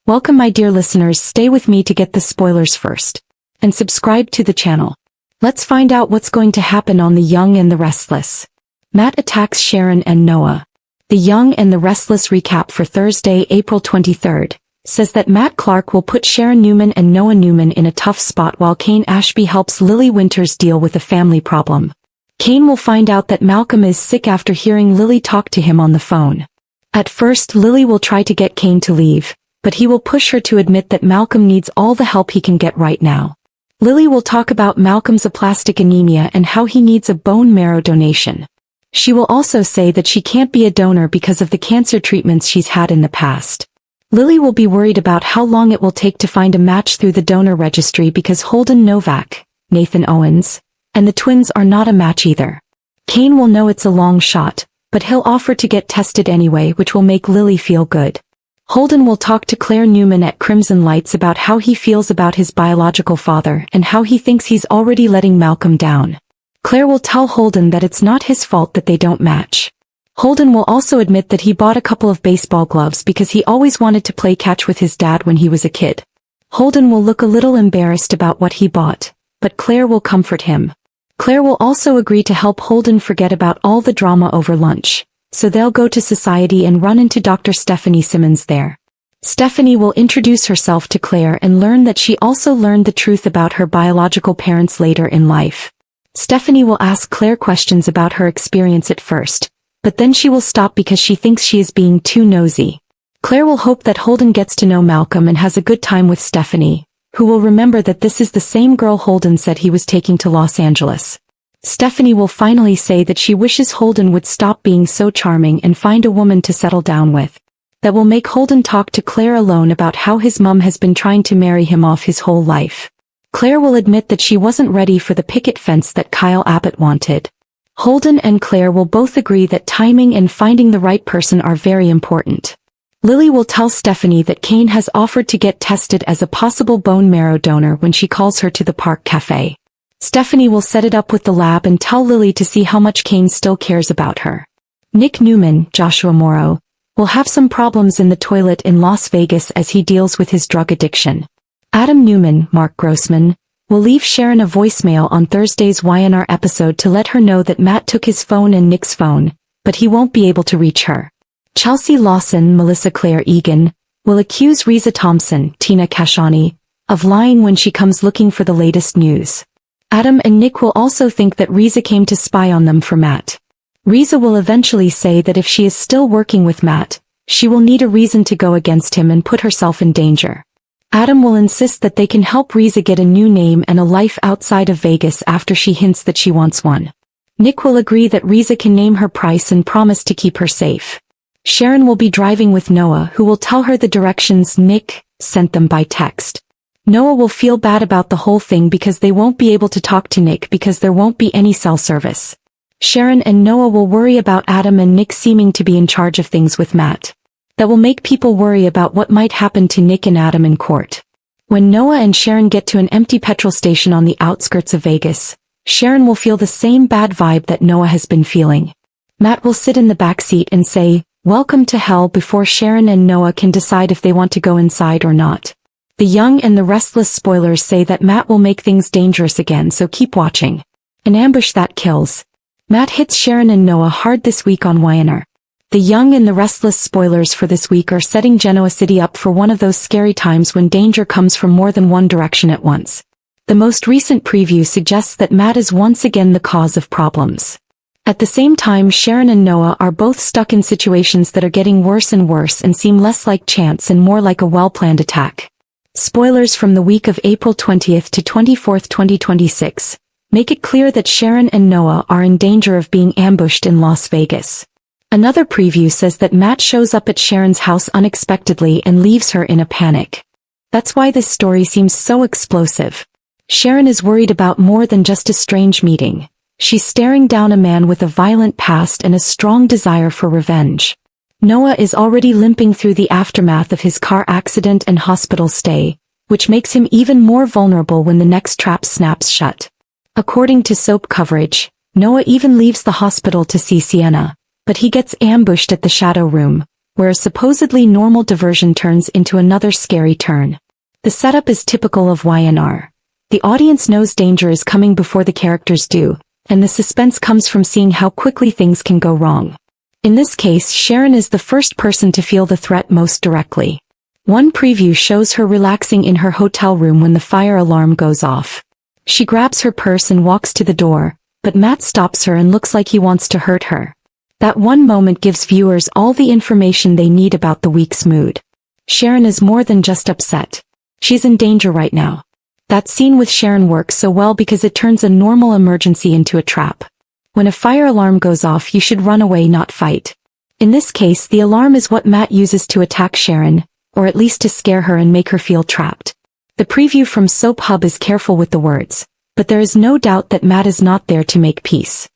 Welcome my dear listeners, stay with me to get the spoilers first. And subscribe to the channel. Let's find out what's going to happen on The Young and the Restless. Matt attacks Sharon and Noah. The Young and the Restless recap for Thursday, April 23rd, says that Matt Clark will put Sharon Newman and Noah Newman in a tough spot while Kane Ashby helps Lily Winters deal with a family problem. Kane will find out that Malcolm is sick after hearing Lily talk to him on the phone. At first Lily will try to get Kane to leave, but he will push her to admit that Malcolm needs all the help he can get right now. Lily will talk about Malcolm's aplastic anemia and how he needs a bone marrow donation. She will also say that she can't be a donor because of the cancer treatments she's had in the past. Lily will be worried about how long it will take to find a match through the donor registry because Holden Novak, Nathan Owens, and the twins are not a match either. Kane will know it's a long shot, but he'll offer to get tested anyway, which will make Lily feel good. Holden will talk to Claire Newman at Crimson Lights about how he feels about his biological father and how he thinks he's already letting Malcolm down. Claire will tell Holden that it's not his fault that they don't match. Holden will also admit that he bought a couple of baseball gloves because he always wanted to play catch with his dad when he was a kid. Holden will look a little embarrassed about what he bought, but Claire will comfort him. Claire will also agree to help Holden forget about all the drama over lunch, so they'll go to Society and run into Dr. Stephanie Simmons there. Stephanie will introduce herself to Claire and learn that she also learned the truth about her biological parents later in life. Stephanie will ask Claire questions about her experience at first, but then she will stop because she thinks she is being too nosy. Claire will hope that Holden gets to know Malcolm and has a good time with Stephanie, who will remember that this is the same girl Holden said he was taking to Los Angeles. Stephanie will finally say that she wishes Holden would stop being so charming and find a woman to settle down with. That will make Holden talk to Claire alone about how his mom has been trying to marry him off his whole life. Claire will admit that she wasn't ready for the picket fence that Kyle Abbott wanted. Holden and Claire will both agree that timing and finding the right person are very important. Lily will tell Stephanie that Kane has offered to get tested as a possible bone marrow donor when she calls her to the park cafe. Stephanie will set it up with the lab and tell Lily to see how much Kane still cares about her. Nick Newman, Joshua Morrow, will have some problems in the toilet in Las Vegas as he deals with his drug addiction. Adam Newman, Mark Grossman, will leave Sharon a voicemail on Thursday's YNR episode to let her know that Matt took his phone and Nick's phone, but he won't be able to reach her. Chelsea Lawson, Melissa Claire Egan, will accuse Reza Thompson, Tina Kashani, of lying when she comes looking for the latest news. Adam and Nick will also think that Reza came to spy on them for Matt. Reza will eventually say that if she is still working with Matt, she will need a reason to go against him and put herself in danger. Adam will insist that they can help Reza get a new name and a life outside of Vegas after she hints that she wants one. Nick will agree that Reza can name her price and promise to keep her safe. Sharon will be driving with Noah, who will tell her the directions Nick sent them by text. Noah will feel bad about the whole thing because they won't be able to talk to Nick because there won't be any cell service. Sharon and Noah will worry about Adam and Nick seeming to be in charge of things with Matt. That will make people worry about what might happen to Nick and Adam in court. When Noah and Sharon get to an empty petrol station on the outskirts of Vegas, Sharon will feel the same bad vibe that Noah has been feeling. Matt will sit in the back seat and say, "Welcome to hell," before Sharon and Noah can decide if they want to go inside or not. The Young and the Restless spoilers say that Matt will make things dangerous again, so keep watching. An ambush that kills. Matt hits Sharon and Noah hard this week on YNR. The Young and the Restless spoilers for this week are setting Genoa City up for one of those scary times when danger comes from more than one direction at once. The most recent preview suggests that Matt is once again the cause of problems. At the same time, Sharon and Noah are both stuck in situations that are getting worse and worse and seem less like chance and more like a well-planned attack. Spoilers from the week of April 20th to 24th, 2026, make it clear that Sharon and Noah are in danger of being ambushed in Las Vegas. Another preview says that Matt shows up at Sharon's house unexpectedly and leaves her in a panic. That's why this story seems so explosive. Sharon is worried about more than just a strange meeting. She's staring down a man with a violent past and a strong desire for revenge. Noah is already limping through the aftermath of his car accident and hospital stay, which makes him even more vulnerable when the next trap snaps shut. According to soap coverage, Noah even leaves the hospital to see Sienna, but he gets ambushed at the shadow room, where a supposedly normal diversion turns into another scary turn. The setup is typical of YNR. The audience knows danger is coming before the characters do, and the suspense comes from seeing how quickly things can go wrong. In this case, Sharon is the first person to feel the threat most directly. One preview shows her relaxing in her hotel room when the fire alarm goes off. She grabs her purse and walks to the door, but Matt stops her and looks like he wants to hurt her. That one moment gives viewers all the information they need about the week's mood. Sharon is more than just upset. She's in danger right now. That scene with Sharon works so well because it turns a normal emergency into a trap. When a fire alarm goes off, you should run away, not fight. In this case, the alarm is what Matt uses to attack Sharon, or at least to scare her and make her feel trapped. The preview from Soap Hub is careful with the words, but there is no doubt that Matt is not there to make peace.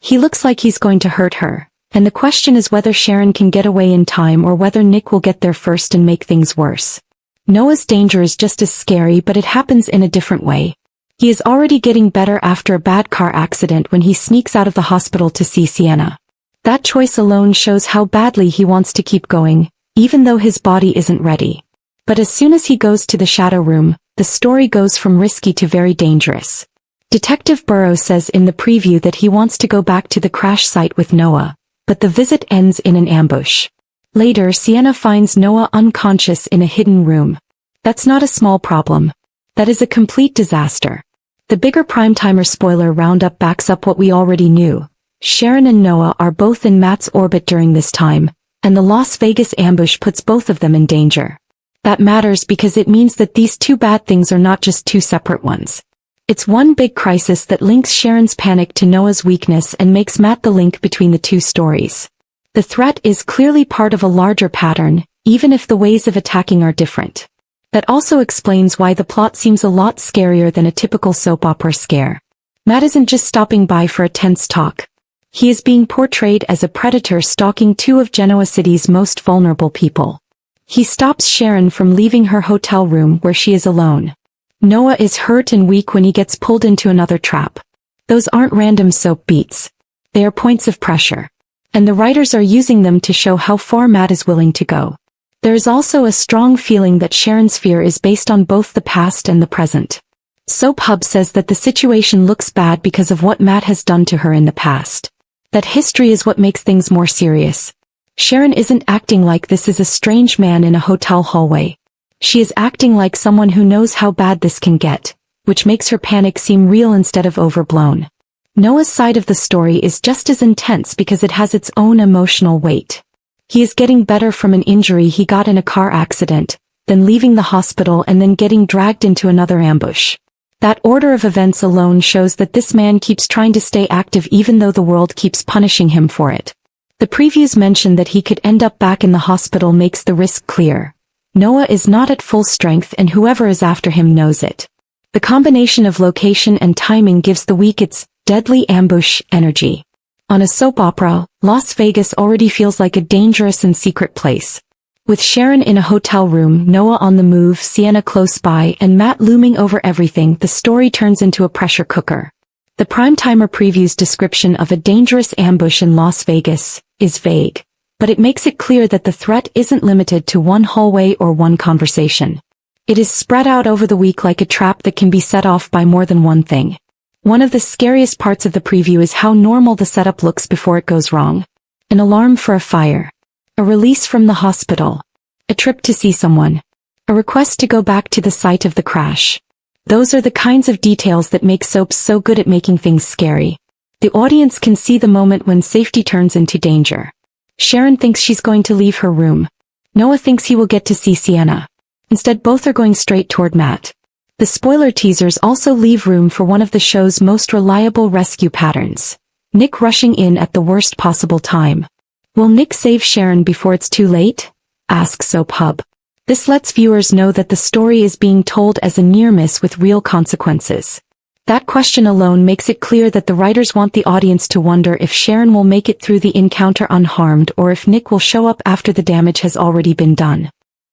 He looks like he's going to hurt her, and the question is whether Sharon can get away in time or whether Nick will get there first and make things worse. Noah's danger is just as scary, but it happens in a different way. He is already getting better after a bad car accident when he sneaks out of the hospital to see Sienna. That choice alone shows how badly he wants to keep going, even though his body isn't ready. But as soon as he goes to the shadow room, the story goes from risky to very dangerous. Detective Burrows says in the preview that he wants to go back to the crash site with Noah, but the visit ends in an ambush. Later, Sienna finds Noah unconscious in a hidden room. That's not a small problem. That is a complete disaster. The bigger primetimer spoiler roundup backs up what we already knew. Sharon and Noah are both in Matt's orbit during this time, and the Las Vegas ambush puts both of them in danger. That matters because it means that these two bad things are not just two separate ones. It's one big crisis that links Sharon's panic to Noah's weakness and makes Matt the link between the two stories. The threat is clearly part of a larger pattern, even if the ways of attacking are different. That also explains why the plot seems a lot scarier than a typical soap opera scare. Matt isn't just stopping by for a tense talk. He is being portrayed as a predator stalking two of Genoa City's most vulnerable people. He stops Sharon from leaving her hotel room where she is alone. Noah is hurt and weak when he gets pulled into another trap. Those aren't random soap beats. They are points of pressure. And the writers are using them to show how far Matt is willing to go. There is also a strong feeling that Sharon's fear is based on both the past and the present. Soap Hub says that the situation looks bad because of what Matt has done to her in the past. That history is what makes things more serious. Sharon isn't acting like this is a strange man in a hotel hallway. She is acting like someone who knows how bad this can get, which makes her panic seem real instead of overblown. Noah's side of the story is just as intense because it has its own emotional weight. He is getting better from an injury he got in a car accident, then leaving the hospital and then getting dragged into another ambush. That order of events alone shows that this man keeps trying to stay active even though the world keeps punishing him for it. The previews mention that he could end up back in the hospital makes the risk clear. Noah is not at full strength and whoever is after him knows it. The combination of location and timing gives the week its deadly ambush energy. On a soap opera, Las Vegas already feels like a dangerous and secret place. With Sharon in a hotel room, Noah on the move, Sienna close by, and Matt looming over everything, the story turns into a pressure cooker. The primetimer preview's description of a dangerous ambush in Las Vegas is vague, but it makes it clear that the threat isn't limited to one hallway or one conversation. It is spread out over the week like a trap that can be set off by more than one thing. One of the scariest parts of the preview is how normal the setup looks before it goes wrong. An alarm for a fire. A release from the hospital. A trip to see someone. A request to go back to the site of the crash. Those are the kinds of details that make soaps so good at making things scary. The audience can see the moment when safety turns into danger. Sharon thinks she's going to leave her room. Noah thinks he will get to see Sienna. Instead, both are going straight toward Matt. The spoiler teasers also leave room for one of the show's most reliable rescue patterns. Nick rushing in at the worst possible time. Will Nick save Sharon before it's too late? Asks Soap Hub. This lets viewers know that the story is being told as a near miss with real consequences. That question alone makes it clear that the writers want the audience to wonder if Sharon will make it through the encounter unharmed or if Nick will show up after the damage has already been done.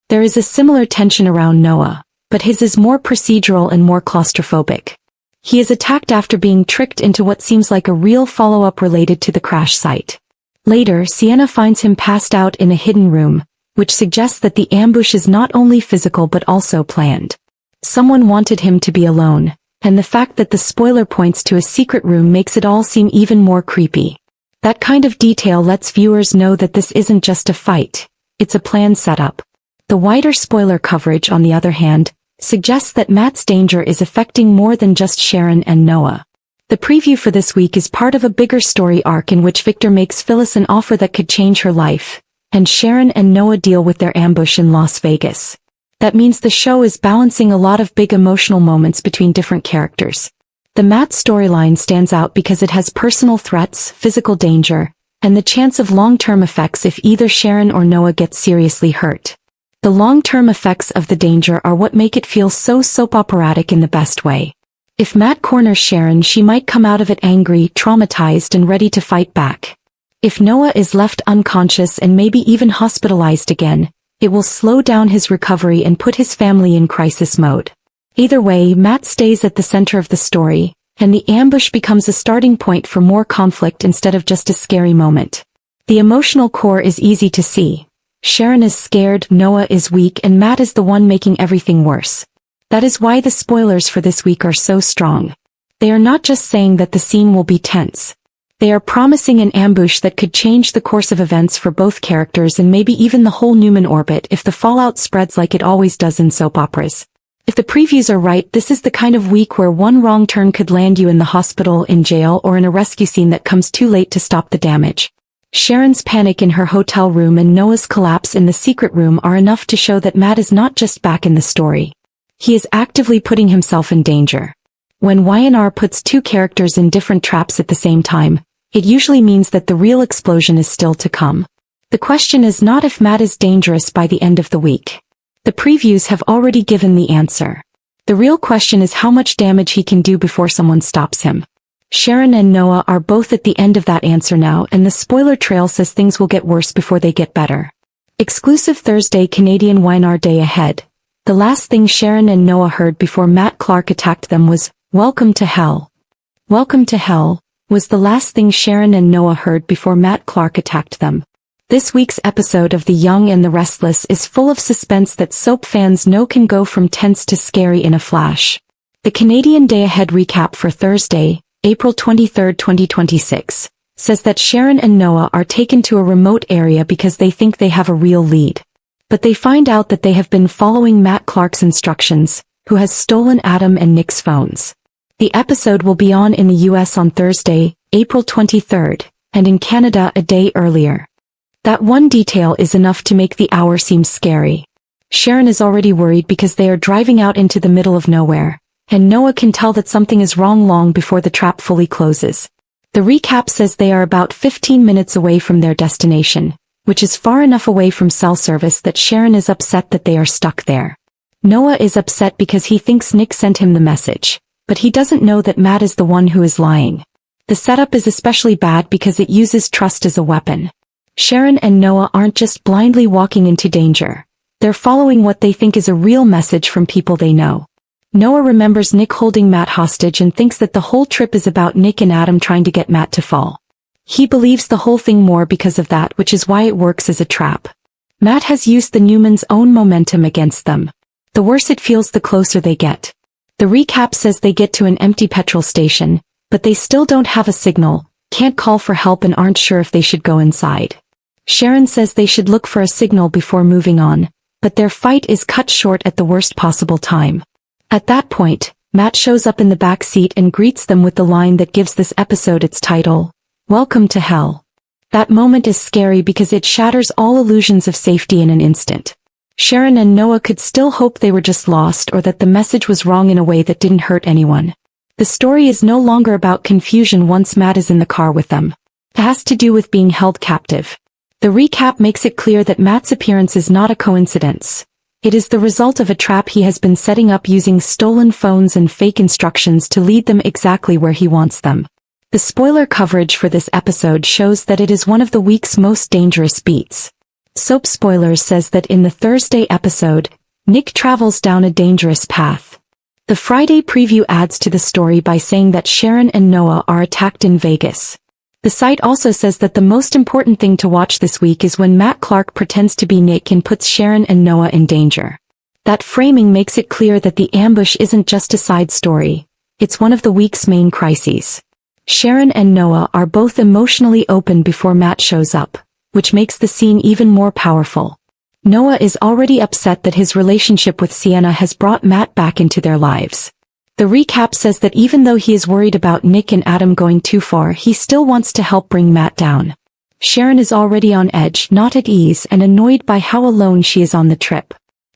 There is a similar tension around Noah, but his is more procedural and more claustrophobic. He is attacked after being tricked into what seems like a real follow-up related to the crash site. Later, Sienna finds him passed out in a hidden room, which suggests that the ambush is not only physical but also planned. Someone wanted him to be alone, and the fact that the spoiler points to a secret room makes it all seem even more creepy. That kind of detail lets viewers know that this isn't just a fight, it's a planned setup. The wider spoiler coverage, on the other hand, suggests that Matt's danger is affecting more than just Sharon and Noah. The preview for this week is part of a bigger story arc in which Victor makes Phyllis an offer that could change her life, and Sharon and Noah deal with their ambush in Las Vegas. That means the show is balancing a lot of big emotional moments between different characters. The Matt storyline stands out because it has personal threats, physical danger, and the chance of long-term effects if either Sharon or Noah gets seriously hurt. The long-term effects of the danger are what make it feel so soap operatic in the best way. If Matt corners Sharon, she might come out of it angry, traumatized, and ready to fight back. If Noah is left unconscious and maybe even hospitalized again, it will slow down his recovery and put his family in crisis mode. Either way, Matt stays at the center of the story, and the ambush becomes a starting point for more conflict instead of just a scary moment. The emotional core is easy to see. Sharon is scared, Noah is weak, and Matt is the one making everything worse. That is why the spoilers for this week are so strong. They are not just saying that the scene will be tense. They are promising an ambush that could change the course of events for both characters and maybe even the whole Newman orbit if the fallout spreads like it always does in soap operas. If the previews are right, this is the kind of week where one wrong turn could land you in the hospital, in jail, or in a rescue scene that comes too late to stop the damage. Sharon's panic in her hotel room and Noah's collapse in the secret room are enough to show that Matt is not just back in the story. He is actively putting himself in danger. When Y&R puts two characters in different traps at the same time, it usually means that the real explosion is still to come. The question is not if Matt is dangerous by the end of the week. The previews have already given the answer. The real question is how much damage he can do before someone stops him. Sharon and Noah are both at the end of that answer now, and the spoiler trail says things will get worse before they get better. Exclusive Thursday Canadian Y&R Day ahead. The last thing Sharon and Noah heard before Matt Clark attacked them was, "Welcome to hell." Welcome to hell was the last thing Sharon and Noah heard before Matt Clark attacked them. This week's episode of The Young and the Restless is full of suspense that soap fans know can go from tense to scary in a flash. The Canadian Day Ahead recap for Thursday, April 23, 2026, says that Sharon and Noah are taken to a remote area because they think they have a real lead. But they find out that they have been following Matt Clark's instructions, who has stolen Adam and Nick's phones. The episode will be on in the US on Thursday, April 23rd, and in Canada a day earlier. That one detail is enough to make the hour seem scary. Sharon is already worried because they are driving out into the middle of nowhere, and Noah can tell that something is wrong long before the trap fully closes. The recap says they are about 15 minutes away from their destination, which is far enough away from cell service that Sharon is upset that they are stuck there. Noah is upset because he thinks Nick sent him the message, but he doesn't know that Matt is the one who is lying. The setup is especially bad because it uses trust as a weapon. Sharon and Noah aren't just blindly walking into danger. They're following what they think is a real message from people they know. Noah remembers Nick holding Matt hostage and thinks that the whole trip is about Nick and Adam trying to get Matt to fall. He believes the whole thing more because of that, which is why it works as a trap. Matt has used the Newmans' own momentum against them. The worse it feels, the closer they get. The recap says they get to an empty petrol station, but they still don't have a signal, can't call for help, and aren't sure if they should go inside. Sharon says they should look for a signal before moving on, but their fight is cut short at the worst possible time. At that point, Matt shows up in the back seat and greets them with the line that gives this episode its title, "Welcome to Hell." That moment is scary because it shatters all illusions of safety in an instant. Sharon and Noah could still hope they were just lost or that the message was wrong in a way that didn't hurt anyone. The story is no longer about confusion once Matt is in the car with them. It has to do with being held captive. The recap makes it clear that Matt's appearance is not a coincidence. It is the result of a trap he has been setting up using stolen phones and fake instructions to lead them exactly where he wants them. The spoiler coverage for this episode shows that it is one of the week's most dangerous beats. Soap Spoilers says that in the Thursday episode, Nick travels down a dangerous path. The Friday preview adds to the story by saying that Sharon and Noah are attacked in Vegas. The site also says that the most important thing to watch this week is when Matt Clark pretends to be Nick and puts Sharon and Noah in danger. That framing makes it clear that the ambush isn't just a side story, it's one of the week's main crises. Sharon and Noah are both emotionally open before Matt shows up, which makes the scene even more powerful. Noah is already upset that his relationship with Sienna has brought Matt back into their lives. The recap says that even though he is worried about Nick and Adam going too far, he still wants to help bring Matt down. Sharon is already on edge, not at ease, and annoyed by how alone she is on the trip.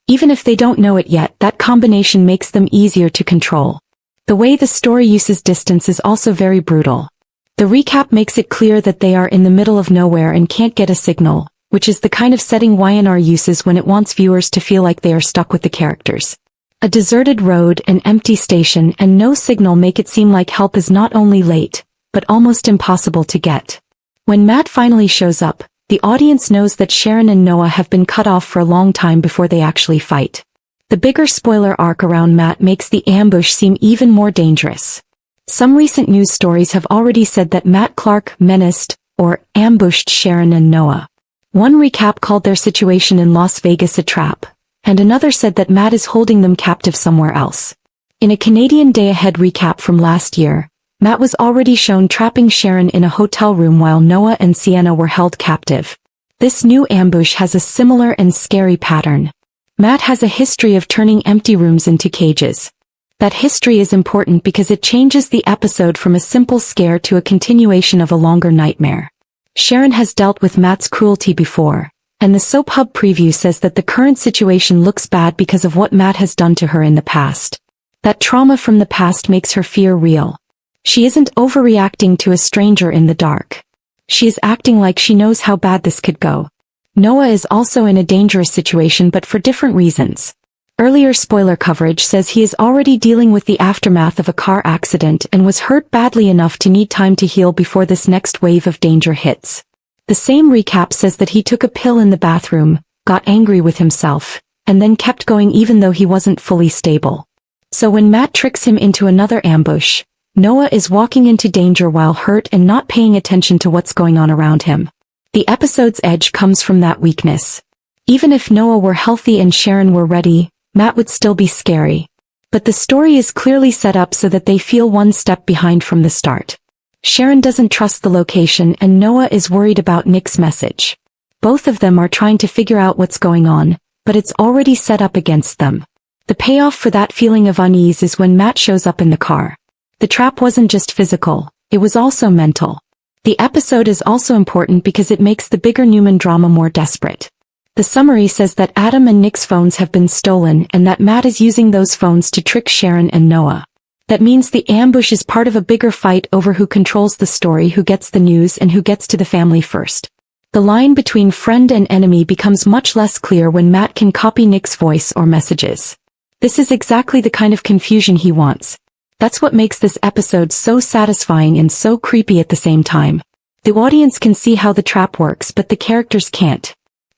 Even if they don't know it yet, that combination makes them easier to control. The way the story uses distance is also very brutal. The recap makes it clear that they are in the middle of nowhere and can't get a signal, which is the kind of setting YNR uses when it wants viewers to feel like they are stuck with the characters. A deserted road, an empty station, and no signal make it seem like help is not only late, but almost impossible to get. When Matt finally shows up, the audience knows that Sharon and Noah have been cut off for a long time before they actually fight. The bigger spoiler arc around Matt makes the ambush seem even more dangerous. Some recent news stories have already said that Matt Clark menaced, or ambushed Sharon and Noah. One recap called their situation in Las Vegas a trap, and another said that Matt is holding them captive somewhere else. In a Canadian Day Ahead recap from last year, Matt was already shown trapping Sharon in a hotel room while Noah and Sienna were held captive. This new ambush has a similar and scary pattern. Matt has a history of turning empty rooms into cages. That history is important because it changes the episode from a simple scare to a continuation of a longer nightmare. Sharon has dealt with Matt's cruelty before, and the Soap Hub preview says that the current situation looks bad because of what Matt has done to her in the past. That trauma from the past makes her fear real. She isn't overreacting to a stranger in the dark. She is acting like she knows how bad this could go. Noah is also in a dangerous situation, but for different reasons. Earlier spoiler coverage says he is already dealing with the aftermath of a car accident and was hurt badly enough to need time to heal before this next wave of danger hits. The same recap says that he took a pill in the bathroom, got angry with himself, and then kept going even though he wasn't fully stable. So when Matt tricks him into another ambush, Noah is walking into danger while hurt and not paying attention to what's going on around him. The episode's edge comes from that weakness. Even if Noah were healthy and Sharon were ready, Matt would still be scary. But the story is clearly set up so that they feel one step behind from the start. Sharon doesn't trust the location and Noah is worried about Nick's message. Both of them are trying to figure out what's going on, but it's already set up against them. The payoff for that feeling of unease is when Matt shows up in the car. The trap wasn't just physical, it was also mental. The episode is also important because it makes the bigger Newman drama more desperate. The summary says that Adam and Nick's phones have been stolen and that Matt is using those phones to trick Sharon and Noah. That means the ambush is part of a bigger fight over who controls the story, who gets the news, and who gets to the family first. The line between friend and enemy becomes much less clear when Matt can copy Nick's voice or messages. This is exactly the kind of confusion he wants. That's what makes this episode so satisfying and so creepy at the same time. The audience can see how the trap works, but the characters can't.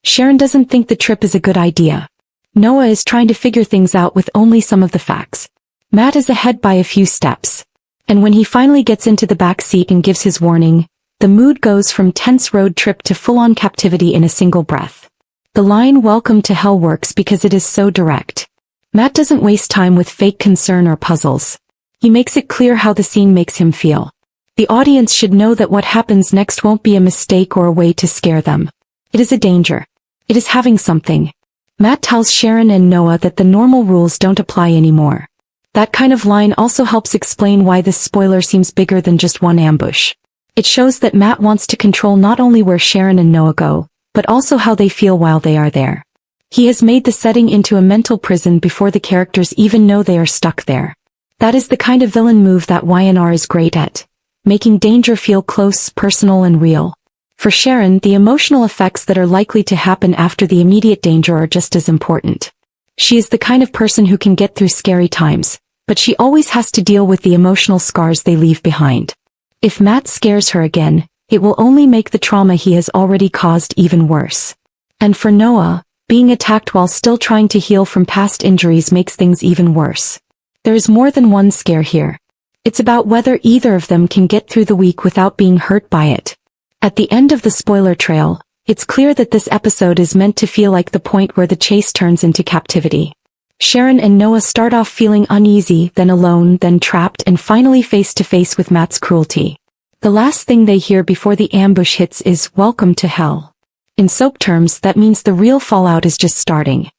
Sharon doesn't think the trip is a good idea. Noah is trying to figure things out with only some of the facts. Matt is ahead by a few steps. And when he finally gets into the back seat and gives his warning, the mood goes from tense road trip to full-on captivity in a single breath. The line "Welcome to Hell" works because it is so direct. Matt doesn't waste time with fake concern or puzzles. He makes it clear how the scene makes him feel. The audience should know that what happens next won't be a mistake or a way to scare them. It is a danger. It is having something. Matt tells Sharon and Noah that the normal rules don't apply anymore. That kind of line also helps explain why this spoiler seems bigger than just one ambush. It shows that Matt wants to control not only where Sharon and Noah go, but also how they feel while they are there. He has made the setting into a mental prison before the characters even know they are stuck there. That is the kind of villain move that YNR is great at, making danger feel close, personal, and real. For Sharon, the emotional effects that are likely to happen after the immediate danger are just as important. She is the kind of person who can get through scary times, but she always has to deal with the emotional scars they leave behind. If Matt scares her again, it will only make the trauma he has already caused even worse. And for Noah, being attacked while still trying to heal from past injuries makes things even worse. There's more than one scare here. It's about whether either of them can get through the week without being hurt by it. At the end of the spoiler trail, it's clear that this episode is meant to feel like the point where the chase turns into captivity. Sharon and Noah start off feeling uneasy, then alone, then trapped, and finally face to face with Matt's cruelty. The last thing they hear before the ambush hits is "Welcome to hell." In soap terms, that means the real fallout is just starting.